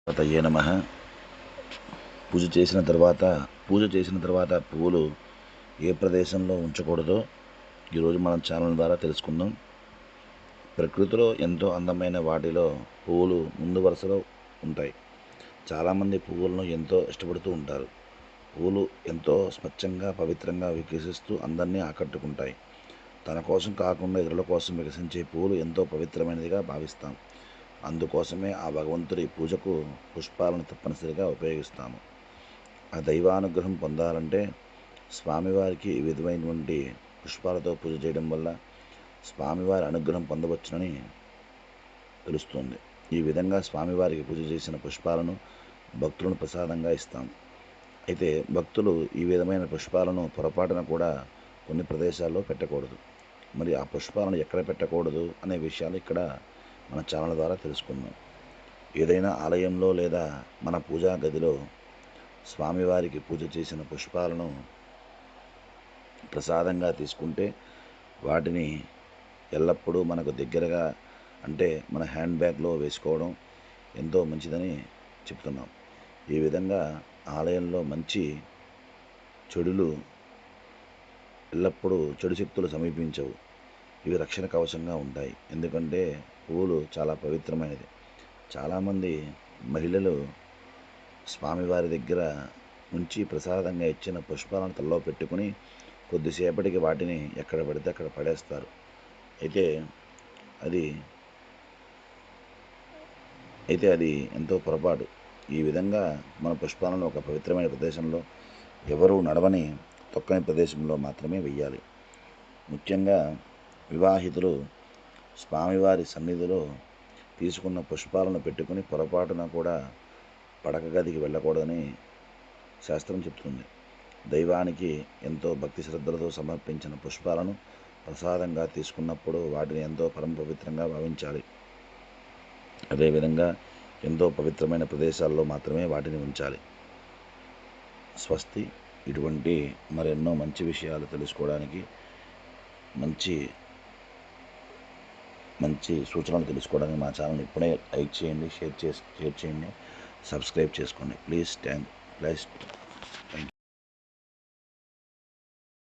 తయ్యే నమః. పూజ చేసిన తర్వాత పువ్వులు ఏ ప్రదేశంలో ఉంచకూడదో ఈరోజు మనం ఛానల్ ద్వారా తెలుసుకుందాం. ప్రకృతిలో ఎంతో అందమైన వాటిలో పువ్వులు ముందు వరుసలో ఉంటాయి. చాలామంది పువ్వులను ఎంతో ఇష్టపడుతూ ఉంటారు. పువ్వులు ఎంతో స్వచ్ఛంగా, పవిత్రంగా వికసిస్తూ అందరినీ ఆకట్టుకుంటాయి. తన కోసం కాకుండా ఇతరుల కోసం వికసించే పువ్వులు ఎంతో పవిత్రమైనదిగా భావిస్తాం. అందుకోసమే ఆ భగవంతుడి పూజకు పుష్పాలను తప్పనిసరిగా ఉపయోగిస్తాము. ఆ దైవానుగ్రహం పొందాలంటే స్వామివారికి ఈ విధమైనటువంటి పుష్పాలతో పూజ చేయడం వల్ల స్వామివారి అనుగ్రహం పొందవచ్చునని తెలుస్తుంది. ఈ విధంగా స్వామివారికి పూజ చేసిన పుష్పాలను భక్తులను ప్రసాదంగా ఇస్తాం. అయితే భక్తులు ఈ విధమైన పుష్పాలను పొరపాటున కూడా కొన్ని ప్రదేశాల్లో పెట్టకూడదు. మరి ఆ పుష్పాలను ఎక్కడ పెట్టకూడదు అనే విషయాలు ఇక్కడ మన ఛానల్ ద్వారా తెలుసుకుందాం. ఏదైనా ఆలయంలో లేదా మన పూజా గదిలో స్వామివారికి పూజ చేసిన పుష్పాలను ప్రసాదంగా తీసుకుంటే వాటిని ఎల్లప్పుడూ మనకు దగ్గరగా, అంటే మన హ్యాండ్ బ్యాగ్లో వేసుకోవడం ఎంతో మంచిదని చెప్తున్నాం. ఈ విధంగా ఆలయంలో చెడులు ఎల్లప్పుడూ చెడు శక్తులు సమీపించవు. ఇవి రక్షణ కవచంగా ఉంటాయి. ఎందుకంటే పువ్వులు చాలా పవిత్రమైనది. చాలామంది మహిళలు స్వామివారి దగ్గర నుంచి ప్రసాదంగా ఇచ్చిన పుష్పాలను తలలో పెట్టుకుని కొద్దిసేపటికి వాటిని ఎక్కడ పడితే అక్కడ పడేస్తారు. అయితే అది ఎంతో పొరపాటు. ఈ విధంగా మన పుష్పాలను ఒక పవిత్రమైన ప్రదేశంలో, ఎవరూ నడవని తొక్కని ప్రదేశంలో మాత్రమే వెయ్యాలి. ముఖ్యంగా వివాహితులు స్వామివారి సన్నిధిలో తీసుకున్న పుష్పాలను పెట్టుకుని పొరపాటున కూడా పడక గదికి వెళ్ళకూడదని శాస్త్రం చెప్తుంది. దైవానికి ఎంతో భక్తి శ్రద్ధలతో సమర్పించిన పుష్పాలను ప్రసాదంగా తీసుకున్నప్పుడు వాటిని ఎంతో పరమ పవిత్రంగా భావించాలి. అదేవిధంగా ఎంతో పవిత్రమైన ప్రదేశాల్లో మాత్రమే వాటిని ఉంచాలి. స్వస్తి. ఇటువంటి మరెన్నో మంచి విషయాలు తెలుసుకోవడానికి, మంచి సూచనలు తెలుసుకోవడానికి మా ఛానల్ ఇప్పుడే లైక్ చేయండి, షేర్ చేయండి, సబ్స్క్రైబ్ చేసుకోండి. Please thank you.